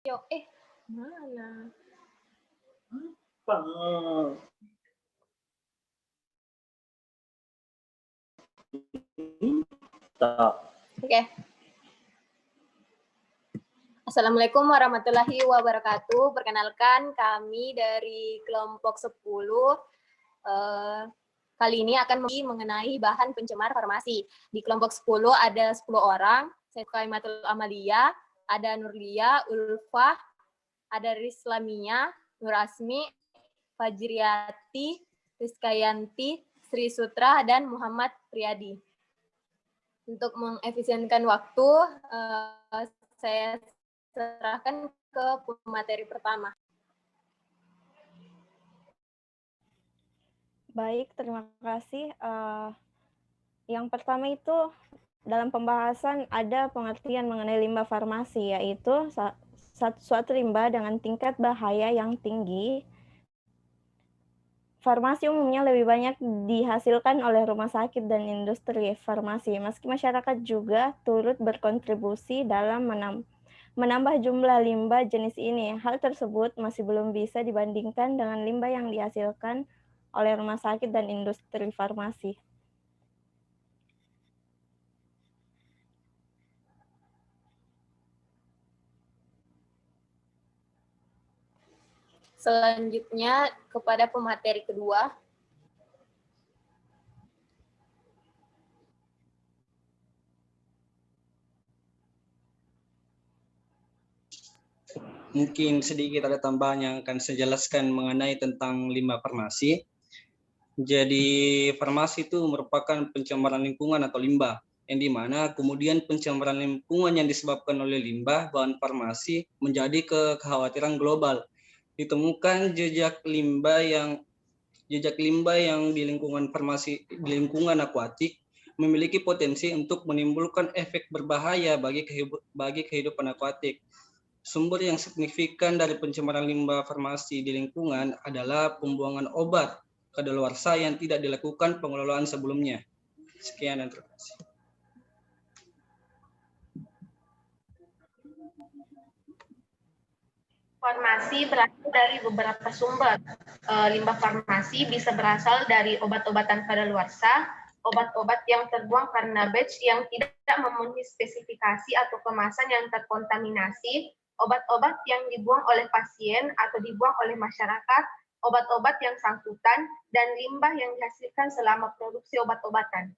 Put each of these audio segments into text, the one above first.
Yo, mana? Oke. Assalamualaikum warahmatullahi wabarakatuh. Perkenalkan kami dari kelompok 10. Kali ini akan mengenai bahan pencemar farmasi. Di kelompok 10 ada 10 orang. Saya Kaimatul Amalia, ada Nurlia, Ulfah, ada Rizlamia, Nur Asmi, Fajriati, Rizkayanti, Sri Sutra, dan Muhammad Priyadi. Untuk mengefisienkan waktu, saya serahkan ke pemateri pertama. Baik, terima kasih. Yang pertama itu dalam pembahasan ada pengertian mengenai limbah farmasi, yaitu suatu limbah dengan tingkat bahaya yang tinggi. Farmasi umumnya lebih banyak dihasilkan oleh rumah sakit dan industri farmasi, meski masyarakat juga turut berkontribusi dalam menambah jumlah limbah jenis ini. Hal tersebut masih belum bisa dibandingkan dengan limbah yang dihasilkan oleh rumah sakit dan industri farmasi. Selanjutnya kepada pemateri kedua. Mungkin sedikit ada tambahan yang akan saya jelaskan mengenai tentang limbah farmasi. Jadi farmasi itu merupakan pencemaran lingkungan atau limbah, yang dimana kemudian pencemaran lingkungan yang disebabkan oleh limbah bahan farmasi menjadi kekhawatiran global. Ditemukan jejak limbah yang di lingkungan farmasi, di lingkungan akuatik, memiliki potensi untuk menimbulkan efek berbahaya bagi kehidupan akuatik. Sumber yang signifikan dari pencemaran limbah farmasi di lingkungan adalah pembuangan obat kadaluarsa yang tidak dilakukan pengelolaan sebelumnya. Sekian dan terima kasih. Farmasi berasal dari beberapa sumber. Limbah farmasi bisa berasal dari obat-obatan kadaluarsa, obat-obat yang terbuang karena batch yang tidak memenuhi spesifikasi atau kemasan yang terkontaminasi, obat-obat yang dibuang oleh pasien atau dibuang oleh masyarakat, obat-obat yang sangkutan, dan limbah yang dihasilkan selama produksi obat-obatan.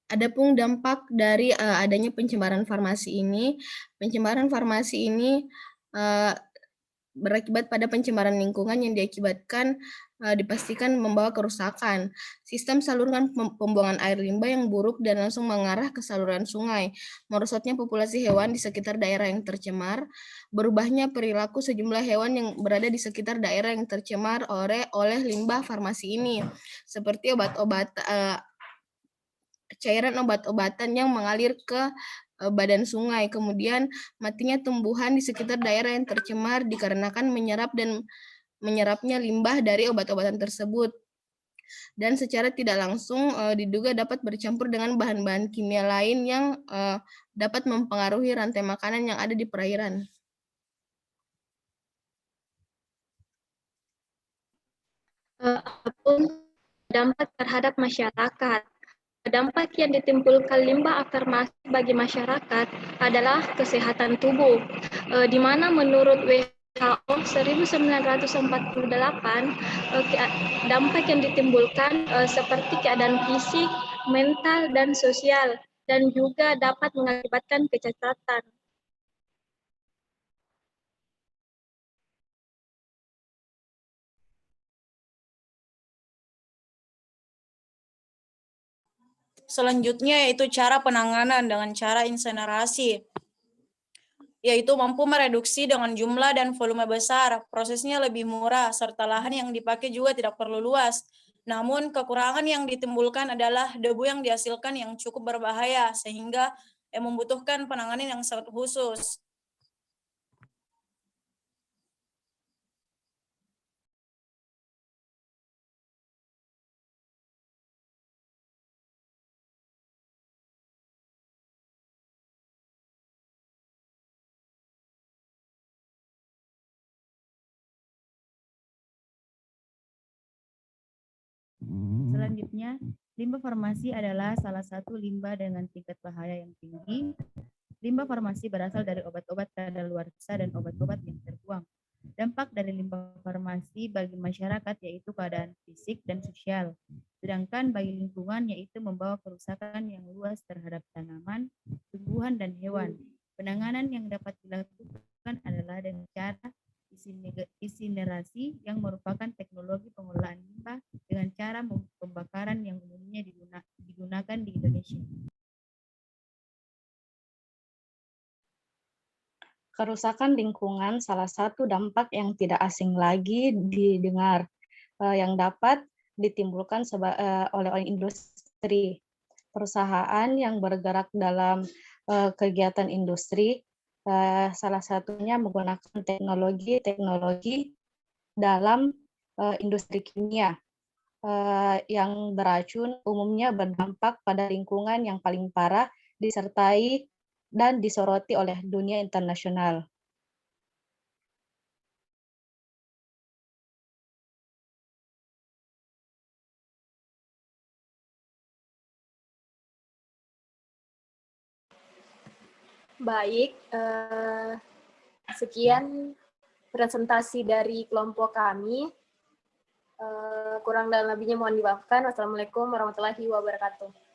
Adapun dampak dari adanya pencemaran farmasi ini berakibat pada pencemaran lingkungan yang diakibatkan dipastikan membawa kerusakan sistem saluran pembuangan air limbah yang buruk dan langsung mengarah ke saluran sungai, merosotnya populasi hewan di sekitar daerah yang tercemar, berubahnya perilaku sejumlah hewan yang berada di sekitar daerah yang tercemar oleh limbah farmasi ini, seperti cairan obat-obatan yang mengalir ke badan sungai, kemudian matinya tumbuhan di sekitar daerah yang tercemar dikarenakan menyerapnya limbah dari obat-obatan tersebut, dan secara tidak langsung diduga dapat bercampur dengan bahan-bahan kimia lain yang dapat mempengaruhi rantai makanan yang ada di perairan. Dampak terhadap masyarakat. Dampak yang ditimbulkan limbah farmasi bagi masyarakat adalah kesehatan tubuh, di mana menurut WHO 1948 dampak yang ditimbulkan seperti keadaan fisik, mental, dan sosial, dan juga dapat mengakibatkan kecacatan. Selanjutnya yaitu cara penanganan dengan cara insenerasi, yaitu mampu mereduksi dengan jumlah dan volume besar, prosesnya lebih murah, serta lahan yang dipakai juga tidak perlu luas. Namun kekurangan yang ditimbulkan adalah debu yang dihasilkan yang cukup berbahaya, sehingga membutuhkan penanganan yang sangat khusus. Selanjutnya, limbah farmasi adalah salah satu limbah dengan tingkat bahaya yang tinggi. Limbah farmasi berasal dari obat-obat kadaluarsa dan obat-obat yang terbuang. Dampak dari limbah farmasi bagi masyarakat yaitu keadaan fisik dan sosial. Sedangkan bagi lingkungan yaitu membawa kerusakan yang luas terhadap tanaman, tumbuhan, dan hewan. Penanganan yang dapat dilakukan adalah dengan cara insinerasi yang merupakan teknologi pengolahan limbah dengan cara pembakaran yang umumnya digunakan di Indonesia. Kerusakan lingkungan salah satu dampak yang tidak asing lagi didengar yang dapat ditimbulkan oleh industri. Perusahaan yang bergerak dalam kegiatan industri salah satunya menggunakan teknologi dalam industri kimia yang beracun umumnya berdampak pada lingkungan yang paling parah disertai dan disoroti oleh dunia internasional. Baik, sekian presentasi dari kelompok kami. Kurang dan lebihnya mohon dimaafkan. Wassalamualaikum warahmatullahi wabarakatuh.